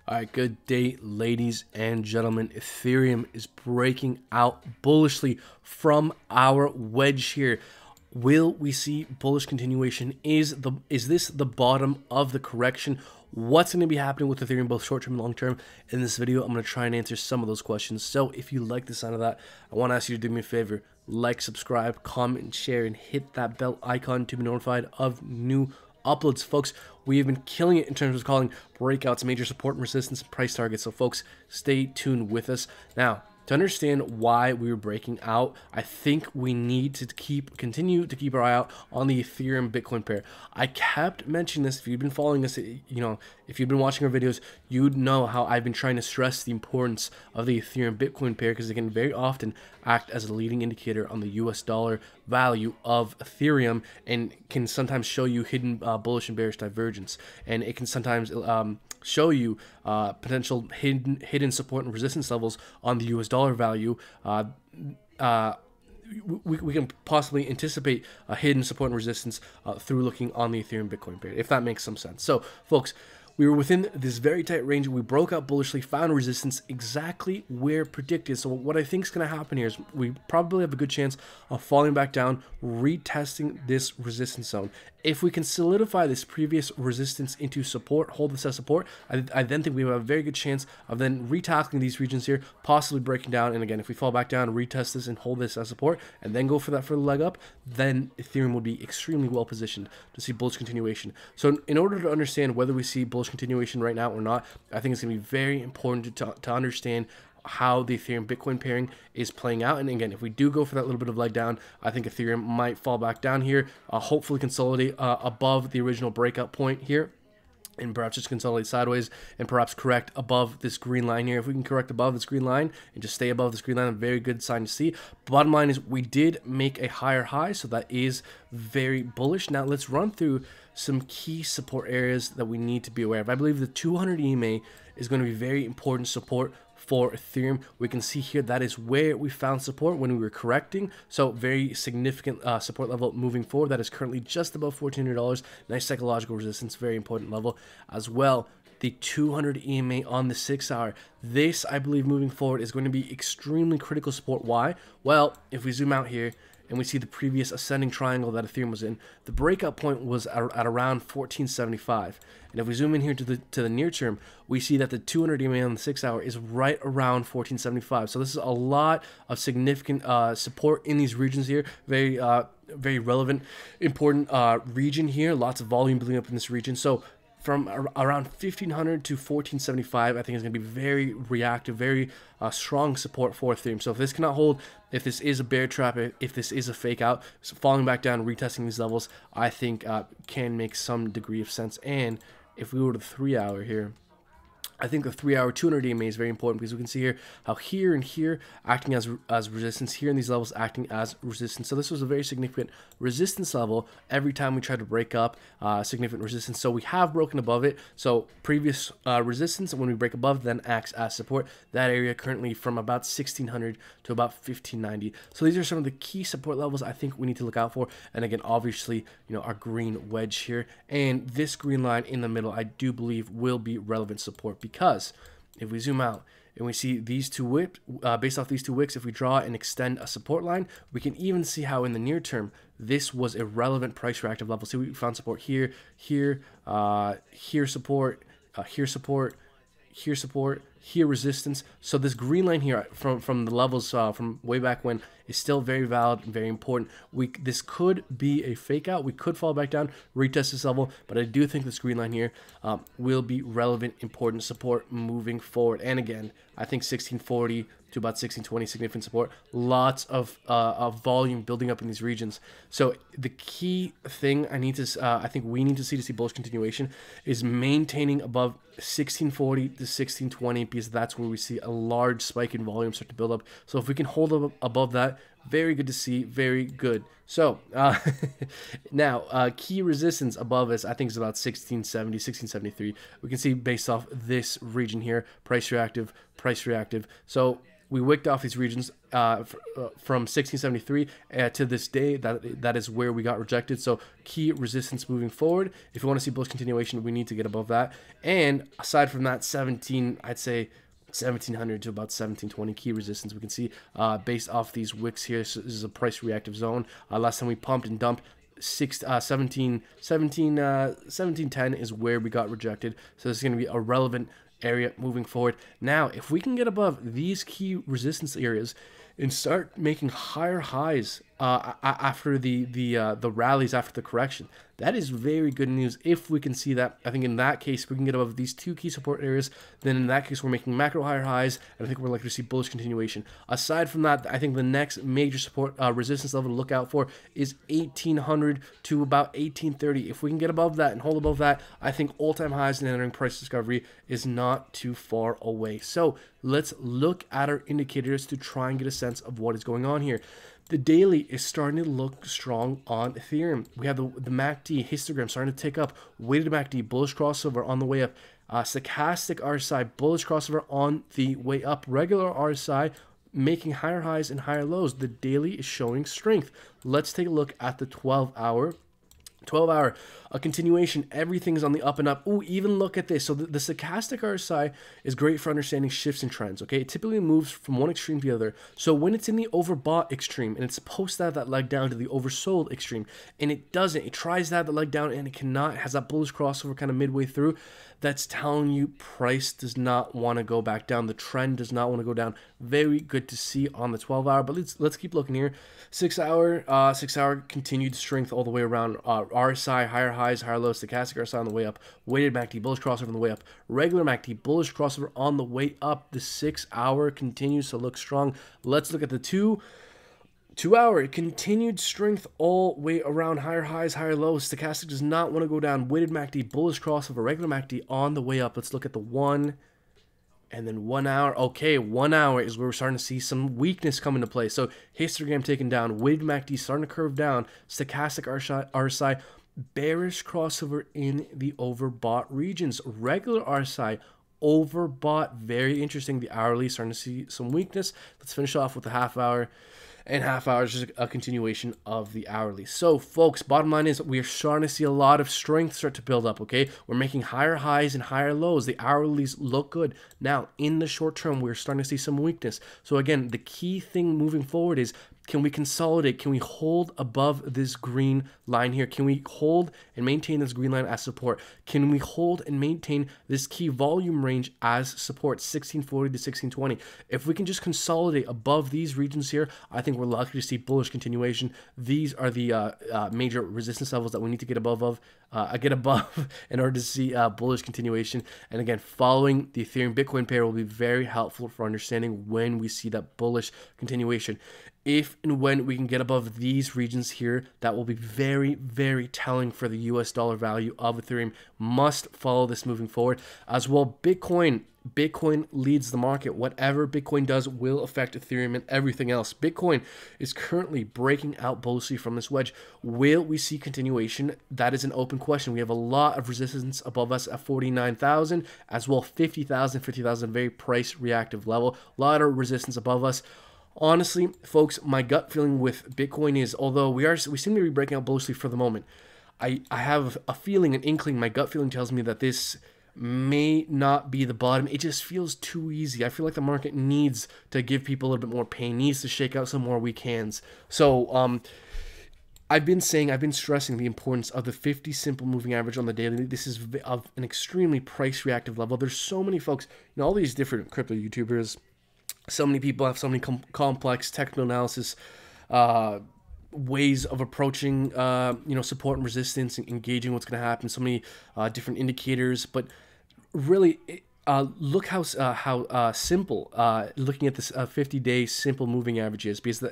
All right, good day, ladies and gentlemen. Ethereum is breaking out bullishly from our wedge here. Will we see bullish continuation? Is this the bottom of the correction? What's going to be happening with Ethereum, both short-term and long-term? In this video, I'm going to try and answer some of those questions. So if you like the sound of that, I want to ask you to do me a favor. Like, subscribe, comment, and share, and hit that bell icon to be notified of new uploads. Folks, we have been killing it in terms of calling breakouts, major support and resistance, and price targets. So folks, stay tuned with us. Now, to understand why we were breaking out, I think we need to continue to keep our eye out on the Ethereum Bitcoin pair. I kept mentioning this. If you've been following us, if you've been watching our videos, you'd know how I've been trying to stress the importance of the Ethereum Bitcoin pair, because it can very often act as a leading indicator on the US dollar value of Ethereum, and can sometimes show you hidden bullish and bearish divergence, and it can sometimes show you potential hidden support and resistance levels on the US dollar value. We can possibly anticipate a hidden support and resistance through looking on the Ethereum Bitcoin pair, if that makes some sense. So folks, we were within this very tight range. We broke out bullishly, found resistance exactly where predicted. So what I think is going to happen here is we probably have a good chance of falling back down, retesting this resistance zone. If we can solidify this previous resistance into support, hold this as support, I then think we have a very good chance of then retackling these regions here, possibly breaking down. And again, if we fall back down, retest this and hold this as support, and then go for that further leg up, then Ethereum would be extremely well positioned to see bullish continuation. So in order to understand whether we see bullish continuation right now or not, I think it's going to be very important to understand how the Ethereum Bitcoin pairing is playing out. And again, if we do go for that little bit of leg down, I think Ethereum might fall back down here, hopefully consolidate above the original breakout point here, and perhaps just consolidate sideways and perhaps correct above this green line here. If we can correct above this green line and just stay above this green line, a very good sign to see. Bottom line is we did make a higher high, so that is very bullish. Now let's run through some key support areas that we need to be aware of. I believe the 200 EMA is going to be very important support for Ethereum. We can see here that is where we found support when we were correcting, so very significant support level moving forward. That is currently just above $1,400. Nice psychological resistance, very important level as well. The 200 EMA on the 6 hour, this I believe moving forward is going to be extremely critical support. Why? Well, if we zoom out here and we see the previous ascending triangle that Ethereum was in, the breakout point was at around 1475. And if we zoom in here to the near term, we see that the 200 EMA on the 6 hour is right around 1475. So this is a lot of significant support in these regions here. Very relevant, important region here. Lots of volume building up in this region. So from around 1500 to 1475, I think is going to be very reactive, very strong support for Ethereum. So if this cannot hold, if this is a bear trap, if this is a fake out, so falling back down, retesting these levels, I think can make some degree of sense. And if we go to the 3 hour here, I think the 3 hour 200 EMA is very important, because we can see here how here and here acting as resistance, here in these levels acting as resistance. So this was a very significant resistance level every time we try to break up significant resistance. So we have broken above it. So previous resistance, when we break above, then acts as support. That area currently from about 1600 to about 1590. So these are some of the key support levels I think we need to look out for. And again, obviously, our green wedge here and this green line in the middle, I do believe will be relevant support. Because if we zoom out and we see these two wicks, based off these two wicks, if we draw and extend a support line, we can even see how in the near term this was a relevant price reactive level. See, we found support here, here support, here support, here support, here resistance. So this green line here from the levels from way back when is still very valid and very important. This could be a fake out. We could fall back down, retest this level, but I do think this green line here will be relevant, important support moving forward. And again, I think 1640 to about 1620 significant support. Lots of volume building up in these regions. So the key thing I think we need to see bullish continuation is maintaining above 1640 to 1620, because that's where we see a large spike in volume start to build up. So if we can hold up above that, very good to see, very good. So now key resistance above us, I think, is about 1670, 1673. We can see based off this region here, price reactive. So we wicked off these regions from 1673 to this day. That is where we got rejected. So key resistance moving forward. If you want to see bullish continuation, we need to get above that. And aside from that, I'd say 1700 to about 1720 key resistance we can see based off these wicks here. So this is a price reactive zone. Last time we pumped and dumped 1710 is where we got rejected. So this is going to be a relevant area moving forward. Now, if we can get above these key resistance areas and start making higher highs after the rallies after the correction, that is very good news. If we can see that, I think in that case, we can get above these two key support areas, then in that case, we're making macro higher highs, and I think we're likely to see bullish continuation. Aside from that, I think the next major support resistance level to look out for is 1800 to about 1830. If we can get above that and hold above that, I think all-time highs and entering price discovery is not too far away. So let's look at our indicators to try and get a sense of what is going on here. The daily is starting to look strong on Ethereum. We have the MACD histogram starting to tick up. Weighted MACD, bullish crossover on the way up. Stochastic RSI, bullish crossover on the way up. Regular RSI making higher highs and higher lows. The daily is showing strength. Let's take a look at the 12-hour. A continuation, everything's on the up and up. Ooh, even look at this. So the stochastic RSI is great for understanding shifts and trends, okay? It typically moves from one extreme to the other. So when it's in the overbought extreme, and it's supposed to have that leg down to the oversold extreme, and it doesn't, it tries to have that leg down, and it cannot, it has that bullish crossover kind of midway through, that's telling you price does not want to go back down. The trend does not want to go down. Very good to see on the 12-hour, but let's keep looking here. 6-hour continued strength all the way around. RSI, higher highs, higher lows. Stochastic RSI on the way up. Weighted MACD, bullish crossover on the way up. Regular MACD, bullish crossover on the way up. The 6-hour continues to look strong. Let's look at the 2-hour, continued strength all way around, higher highs, higher lows. Stochastic does not want to go down. Weighted MACD, bullish crossover, regular MACD on the way up. Let's look at the 1 and then 1 hour. Okay, 1 hour is where we're starting to see some weakness come into play. So histogram taken down, weighted MACD starting to curve down, stochastic RSI, bearish crossover in the overbought regions. Regular RSI, overbought, very interesting. The hourly starting to see some weakness. Let's finish off with the half hour. And half hour is just a continuation of the hourly. So, folks, bottom line is we are starting to see a lot of strength start to build up, okay? We're making higher highs and higher lows. The hourlies look good. Now, in the short term, we're starting to see some weakness. So, again, the key thing moving forward is, can we consolidate? Can we hold above this green line here? Can we hold and maintain this green line as support? Can we hold and maintain this key volume range as support, 1640 to 1620? If we can just consolidate above these regions here, I think we're likely to see bullish continuation. These are the major resistance levels that we need to get above in order to see bullish continuation. And again, following the Ethereum Bitcoin pair will be very helpful for understanding when we see that bullish continuation. If and when we can get above these regions here, that will be very, very telling for the US dollar value of Ethereum. Must follow this moving forward. As well, Bitcoin leads the market. Whatever Bitcoin does will affect Ethereum and everything else. Bitcoin is currently breaking out bullishly from this wedge. Will we see continuation? That is an open question. We have a lot of resistance above us at 49,000, as well 50,000, very price reactive level. A lot of resistance above us. Honestly, folks, my gut feeling with Bitcoin is, although we seem to be breaking out bullishly for the moment, I have a feeling, an inkling, my gut feeling tells me that this may not be the bottom. It just feels too easy. I feel like the market needs to give people a little bit more pain, needs to shake out some more weak hands. So, I've been stressing the importance of the 50 simple moving average on the daily. This is of an extremely price reactive level. There's so many folks, all these different crypto YouTubers. So many people have so many complex technical analysis ways of approaching, support and resistance and engaging what's going to happen. So many different indicators, but really, look how simple looking at this 50-day simple moving average is, because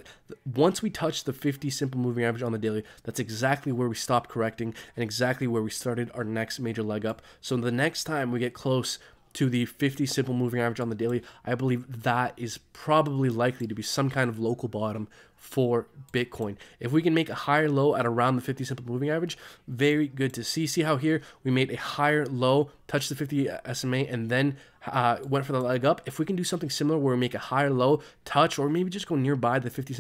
once we touch the 50 simple moving average on the daily, that's exactly where we stopped correcting and exactly where we started our next major leg up. So the next time we get close to the 50 simple moving average on the daily, I believe that is probably likely to be some kind of local bottom for Bitcoin. If we can make a higher low at around the 50 simple moving average, very good to see. See how here we made a higher low, touched the 50 SMA, and then went for the leg up. If we can do something similar where we make a higher low, touch, or maybe just go nearby the 50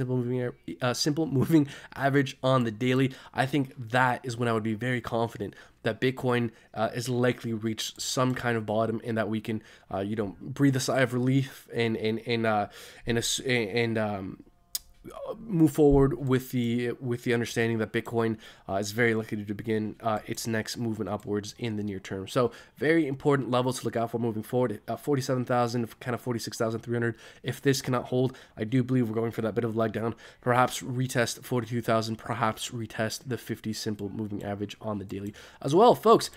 simple moving average on the daily, I think that is when I would be very confident that Bitcoin is likely reached some kind of bottom, and that we can, breathe a sigh of relief and move forward with the understanding that Bitcoin is very likely to begin its next movement upwards in the near term. So very important levels to look out for moving forward. 47,000, kind of 46,300. If this cannot hold, I do believe we're going for that bit of leg down. Perhaps retest 42,000. Perhaps retest the 50 simple moving average on the daily as well, folks.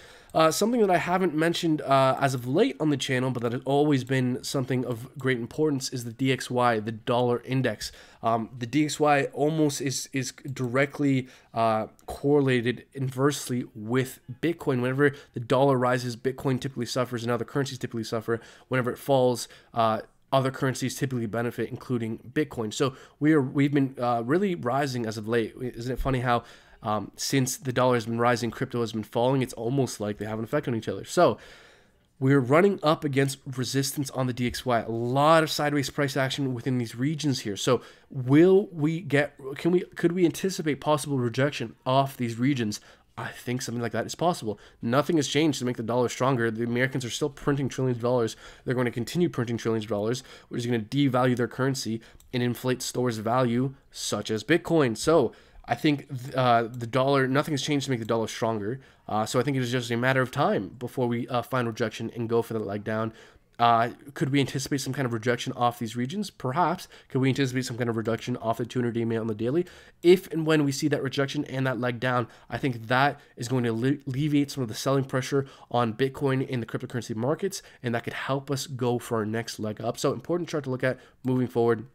Something that I haven't mentioned as of late on the channel, but that has always been something of great importance, is the DXY, the dollar index. The DXY almost is directly correlated inversely with Bitcoin. Whenever the dollar rises, Bitcoin typically suffers, and other currencies typically suffer. Whenever it falls, other currencies typically benefit, including Bitcoin. So we've been really rising as of late. Isn't it funny how since the dollar has been rising, crypto has been falling? It's almost like they have an effect on each other. So we're running up against resistance on the DXY. A lot of sideways price action within these regions here. So could we anticipate possible rejection off these regions? I think something like that is possible. Nothing has changed to make the dollar stronger. The Americans are still printing trillions of dollars. They're going to continue printing trillions of dollars, which is going to devalue their currency and inflate stores of value, such as Bitcoin. So I think the dollar, nothing has changed to make the dollar stronger. So I think it is just a matter of time before we find rejection and go for the leg down. Could we anticipate some kind of rejection off these regions? Perhaps. Could we anticipate some kind of reduction off the 200 EMA on the daily? If and when we see that rejection and that leg down, I think that is going to alleviate some of the selling pressure on Bitcoin in the cryptocurrency markets, and that could help us go for our next leg up. So important chart to look at moving forward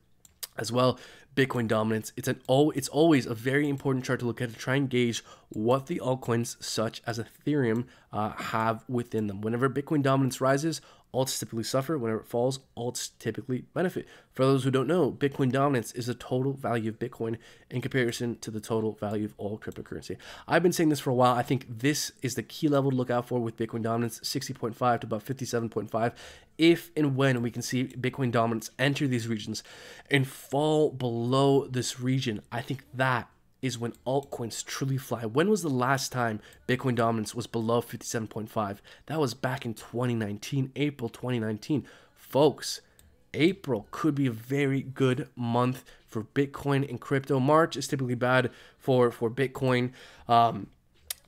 as well. Bitcoin dominance. It's always a very important chart to look at to try and gauge what the altcoins such as Ethereum have within them. Whenever Bitcoin dominance rises, alts typically suffer. Whenever it falls, alts typically benefit. For those who don't know, Bitcoin dominance is the total value of Bitcoin in comparison to the total value of all cryptocurrency. I've been saying this for a while. I think this is the key level to look out for with Bitcoin dominance, 60.5 to about 57.5. If and when we can see Bitcoin dominance enter these regions and fall below this region, I think that is when altcoins truly fly. When was the last time Bitcoin dominance was below 57.5? That was back in 2019, April 2019. Folks, April could be a very good month for Bitcoin and crypto. March is typically bad for Bitcoin.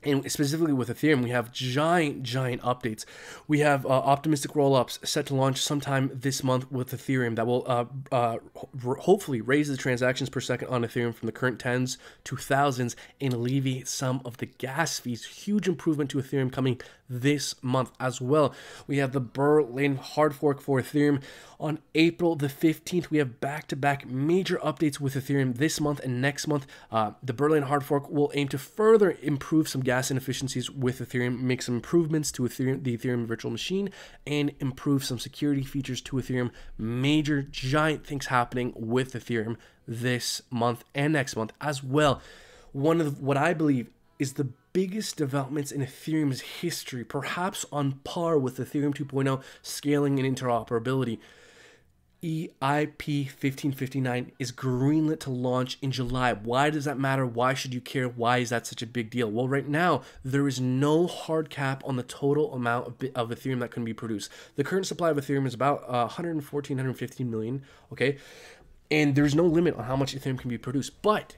And specifically with Ethereum, we have giant updates. We have optimistic rollups set to launch sometime this month with Ethereum that will hopefully raise the transactions per second on Ethereum from the current 10s to 1000s and alleviate some of the gas fees. Huge improvement to Ethereum coming this month as well. We have the Berlin hard fork for Ethereum. On April the 15th, we have back-to-back major updates with Ethereum this month and next month. The Berlin hard fork will aim to further improve some gas inefficiencies with Ethereum, make some improvements to Ethereum, the Ethereum virtual machine, and improve some security features to Ethereum. Major, giant things happening with Ethereum this month and next month as well. One of what I believe is the biggest developments in Ethereum's history, perhaps on par with Ethereum 2.0 scaling and interoperability. EIP 1559 is greenlit to launch in July. Why does that matter? Why should you care? Why is that such a big deal? Well, right now, there is no hard cap on the total amount of Ethereum that can be produced. The current supply of Ethereum is about 114, 115 million, okay? And there's no limit on how much Ethereum can be produced. But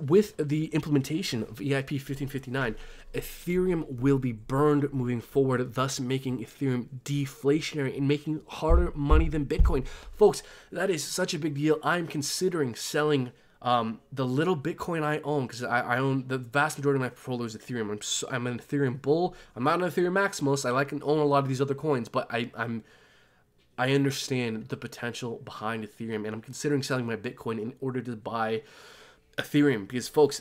with the implementation of EIP 1559, Ethereum will be burned moving forward, thus making Ethereum deflationary and making harder money than Bitcoin. Folks, that is such a big deal. I'm considering selling the little Bitcoin I own, because I own the vast majority of my portfolio is Ethereum. I'm an Ethereum bull. I'm not an Ethereum maximalist. I like and own a lot of these other coins, but I understand the potential behind Ethereum, and I'm considering selling my Bitcoin in order to buy Ethereum, because folks,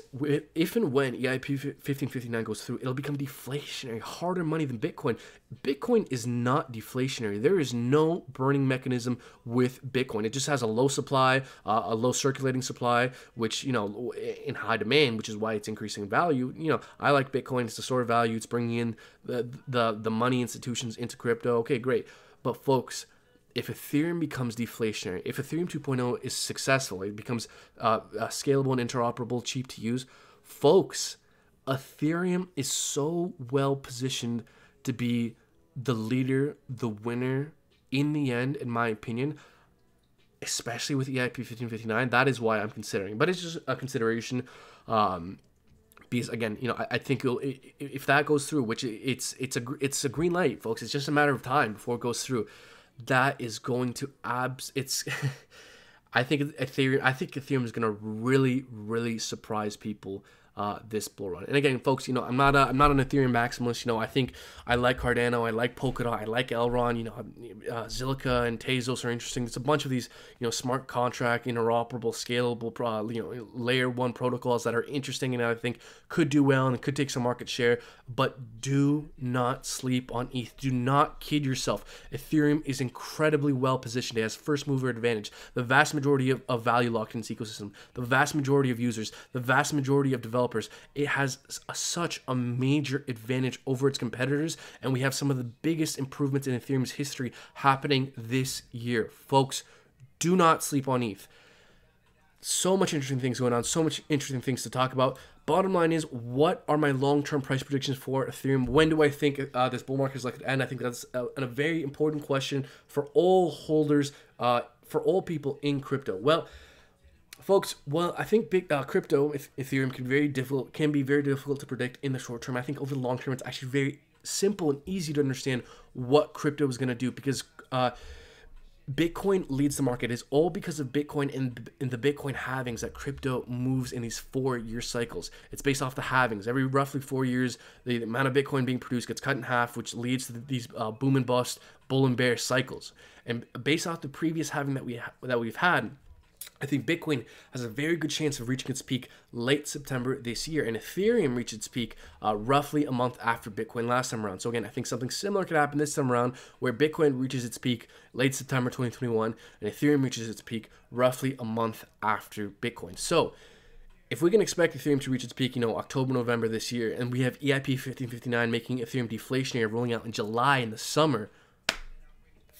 if and when EIP 1559 goes through, it'll become deflationary, harder money than Bitcoin. Bitcoin is not deflationary. There is no burning mechanism with Bitcoin. It just has a low supply, a low circulating supply, which, you know, in high demand, which is why it's increasing in value. You know, I like Bitcoin. It's the store of value. It's bringing in the money institutions into crypto. Okay, great. But folks, if Ethereum becomes deflationary, if Ethereum 2.0 is successful, it becomes scalable and interoperable, cheap to use, folks, Ethereum is so well positioned to be the leader, the winner in the end, in my opinion, especially with EIP 1559. That is why I'm considering. But it's just a consideration. Because again, you know, I think if that goes through, which it's a green light, folks. It's just a matter of time before it goes through. That is going to I think Ethereum is going to really surprise people this bull run. And again, folks, you know, I'm not an Ethereum maximalist. You know, I think I like Cardano, I like Polkadot, I like Elrond. You know, Zilliqa and Tezos are interesting. It's a bunch of these, you know, smart contract, interoperable, scalable, you know, layer 1 protocols that are interesting and I think could do well and could take some market share. But do not sleep on ETH. Do not kid yourself. Ethereum is incredibly well positioned. It has first mover advantage. The vast majority of value locked in its ecosystem. The vast majority of users. The vast majority of developers. It has such a major advantage over its competitors, and we have some of the biggest improvements in Ethereum's history happening this year. Folks, do not sleep on ETH. So much interesting things going on, so much interesting things to talk about. Bottom line is, what are my long-term price predictions for Ethereum? When do I think this bull market is likely to end? I think that's a very important question for all holders, for all people in crypto. Well, folks, I think crypto, Ethereum, can be very difficult to predict in the short term. I think over the long term, it's actually very simple and easy to understand what crypto is going to do, because Bitcoin leads the market. It's all because of Bitcoin and the Bitcoin halvings that crypto moves in these 4-year cycles. It's based off the halvings. Every roughly 4 years, the amount of Bitcoin being produced gets cut in half, which leads to these boom and bust, bull and bear cycles. And based off the previous halving that we've had, I think Bitcoin has a very good chance of reaching its peak late September this year, and Ethereum reached its peak roughly a month after Bitcoin last time around. So again, I think something similar could happen this time around, where Bitcoin reaches its peak late September 2021, and Ethereum reaches its peak roughly a month after Bitcoin. So if we can expect Ethereum to reach its peak, you know, October, November this year, and we have EIP 1559 making Ethereum deflationary, rolling out in July in the summer,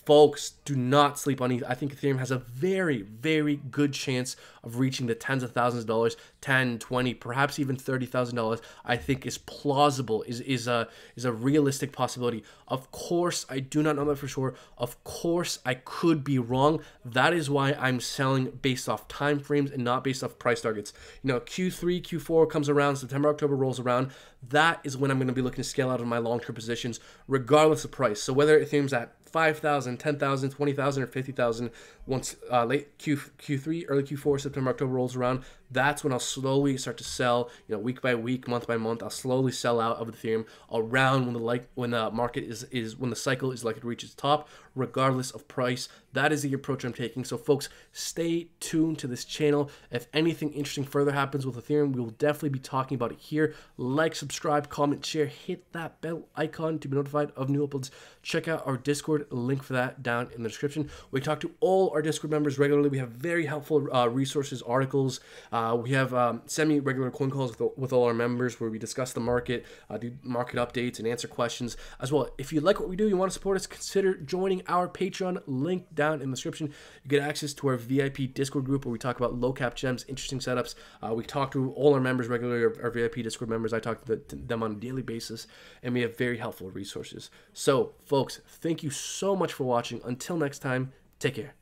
folks, do not sleep on ETH. I think Ethereum has a very good chance of reaching the tens of thousands of dollars, 10, 20, perhaps even $30,000. I think is plausible, is a realistic possibility. Of course, I do not know that for sure. Of course, I could be wrong. That is why I'm selling based off time frames and not based off price targets. You know, Q3, Q4 comes around, September, October rolls around. That is when I'm going to be looking to scale out of my long-term positions, regardless of price. So whether Ethereum's at 5,000, 10,000, 20,000, or 50,000, once late Q3, early Q4, September, October rolls around, that's when I'll slowly start to sell, you know, week by week, month by month. I'll slowly sell out of Ethereum around when the market is when the cycle is likely to reach its top, regardless of price. That is the approach I'm taking. So folks, stay tuned to this channel. If anything interesting further happens with Ethereum, we will definitely be talking about it here. Like, subscribe, comment, share, hit that bell icon to be notified of new uploads. Check out our Discord, link for that down in the description. We talk to all our Discord members regularly. We have very helpful resources, articles. We have semi-regular coin calls with all our members where we discuss the market, do market updates, and answer questions as well. If you like what we do, you want to support us, consider joining our Patreon, link down in the description. You get access to our VIP Discord group where we talk about low-cap gems, interesting setups. We talk to all our members regularly, our VIP Discord members. I talk to them on a daily basis, and we have very helpful resources. So, folks, thank you so much for watching. Until next time, take care.